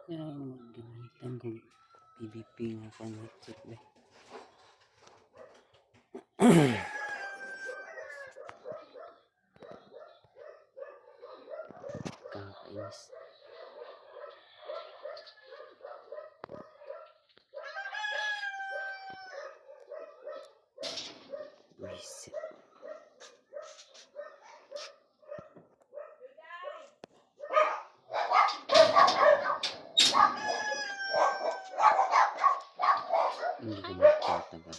Gamitan ko PVP nga pang headset ba. Kakainis. Reset. Hindi ko magtatagal.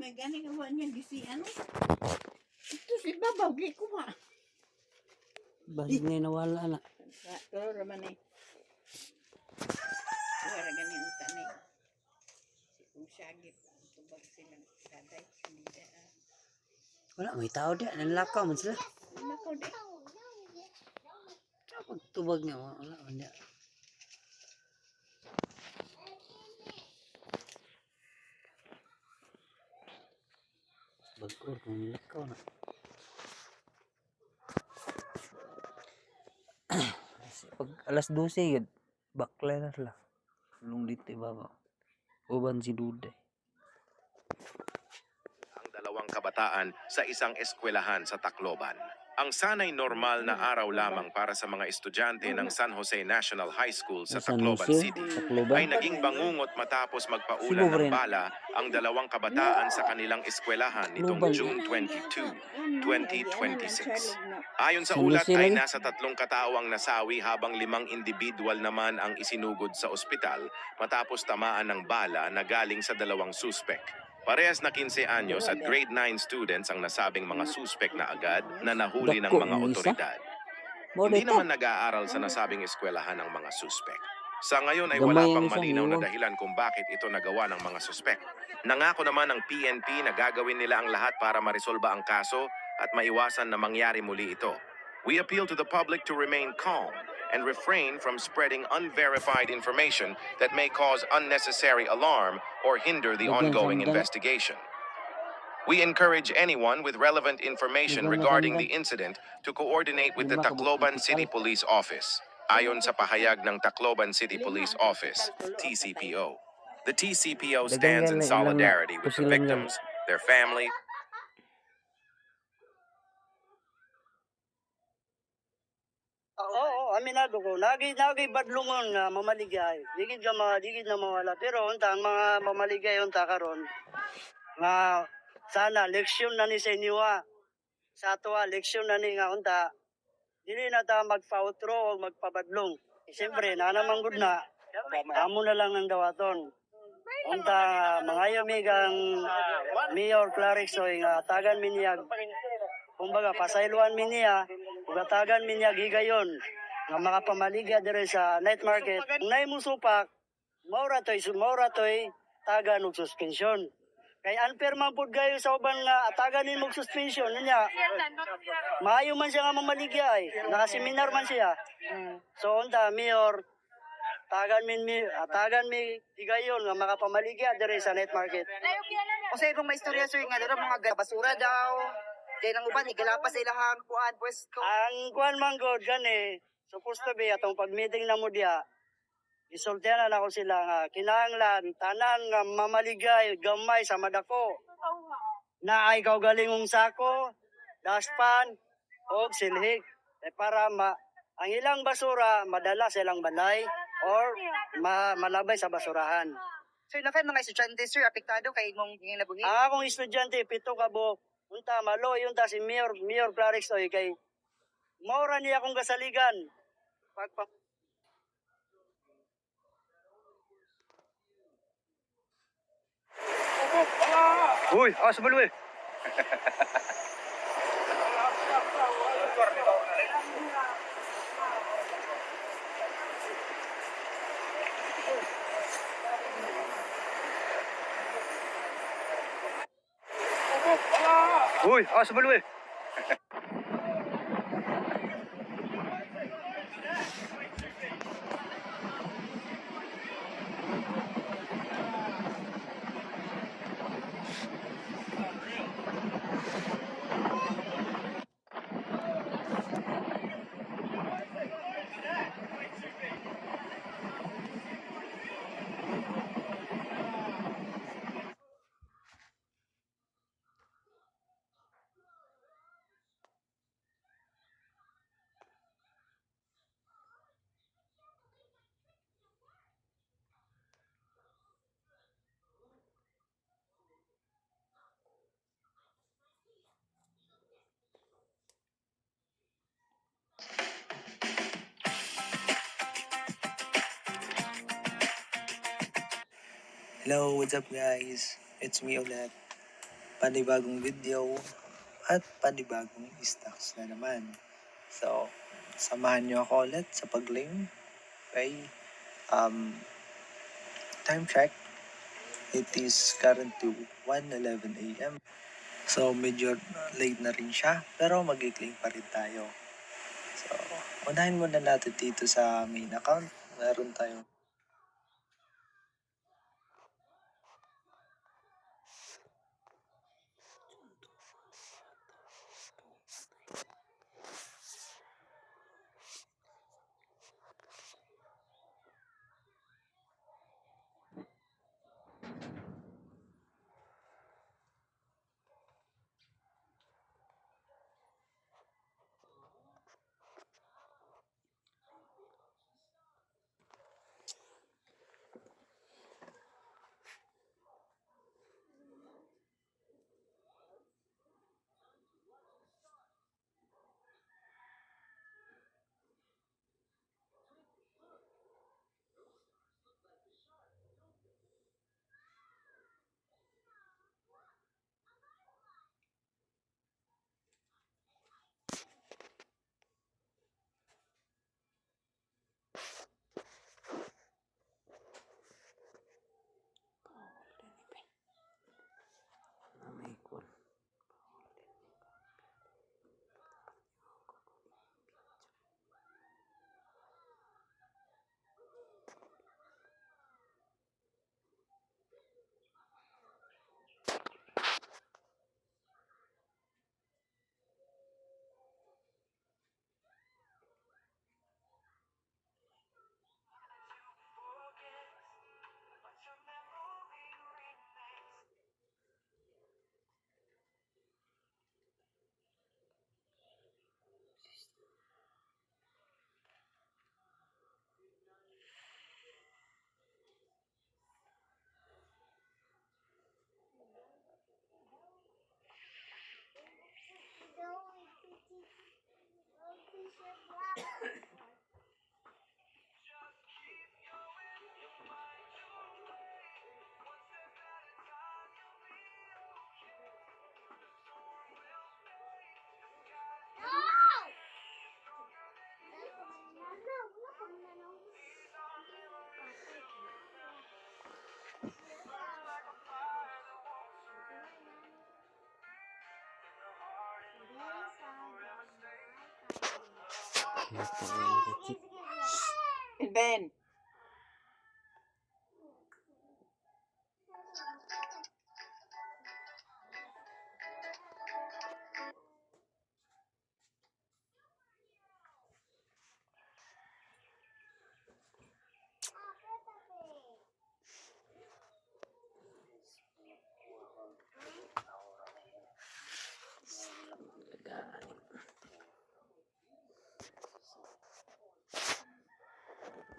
May ganing awa niya gisi ano. Ito si babaw gi ko ha. Balik na nawala na. Pero raman eh. Wala gani ang tanay. Si kung syagip tubag silang daday hindi da. Wala may tao di. Nanlakaw man sila. Nakaw di. Pagtubag niya wala man di. Bagor kung lakaw na. Pag alas 12 yun, bakla na sila. Lung dito ibabaw. Uban si Duday. Ang dalawang kabataan sa isang eskwelahan sa Tacloban. Ang sanay normal na araw lamang para sa mga estudyante ng San Jose National High School sa San Tacloban Jose, City Tacloban. ay naging bangungot matapos Cebu magpaulan pa ng rin. bala ang dalawang kabataan sa kanilang eskwelahan nitong Global. June 22, 2026. Ayon sa San ulat Jose ay lagi. nasa 3 katao ang nasawi habang 5 individual naman ang isinugod sa ospital matapos tamaan ng bala na galing sa dalawang suspek. Parehas na 15 anyos at grade 9 students ang nasabing mga suspek na agad na nahuli ng Dako mga ni isa. otoridad. Mo Hindi dito. naman nag-aaral sa nasabing eskwelahan ng mga suspek. Sa ngayon ay Gamay wala ang pang isa, malinaw na niwang. dahilan kung bakit ito nagawa ng mga suspek. Nangako naman ng PNP na gagawin nila ang lahat para maresolba ang kaso at maiwasan na mangyari muli ito. We appeal to the public to remain calm and refrain from spreading unverified information that may cause unnecessary alarm or hinder the Daghan ongoing sandan. investigation. We encourage anyone with relevant information Daghan na regarding sandan. the incident to coordinate with the Lima ka Tacloban vertical. City Police Office. Ayon sa pahayag ng Tacloban City Police Office, TCPO. The TCPO Daghan stands in gani ilang na solidarity with the pusilan gan. victims, their family. Oo, aminado ko. Nagi badlungon nga mamaligay. Digid na mawala. Pero unta ang mga mamaligay unta karon nga sana leksyon na ni sa inyo sa ato leksyon na ni nga unta dili na ta magpa-outro o magpabadlong. Siyempre na naman gud na amo na lang ng dawaton. Unta mangayo mi kang Mayor Clarixoy nga tagan mi niya kumbaga pasayloan mi niya ug tagan mi niya gigayon nga makapamaligya dire sa night market. Kung nay mo supak, maura toy tagan og suspensyon. Kay unfair man pud gayo sa uban nga atagan nimo og suspension niya. Maayo man siya nga mamaligya ay. Nakaseminar man siya. So unta Mayor tagan mi higayon nga makapamaligya dire sa night market. Kasi kung may istorya sir nga dito mga basura daw, kaya nang uban igalapas sa ilahang kuan pwesto. Ang kuan man god gani supposed to be atong pag-meeting na mo diha. Isultihan na ako sila nga kinahanglan tanan nga mamaligay gamay sa madako. Na ay kaugalingong sako, daspan o silhig para ang ilang basura madala sa ilang balay or malabay sa basurahan. Sir, na mga estudyante sir apektado kay imong ginabungi. Ang akong estudyante pito ka buok unta maloy unta si Mayor Clarix oy kay maura niya akong kasaligan. Uy, awas mo eh. Uy, awas mo eh. Hello, what's up guys? It's me ulit. Panibagong video at panibagong stocks na naman. So, samahan nyo ako ulit sa pag-link. Okay? Time check. It is currently 1:11 a.m. So, medyo late na rin siya. Pero mag-claim pa rin tayo. So, unahin muna natin dito sa main account. Meron tayong Ben,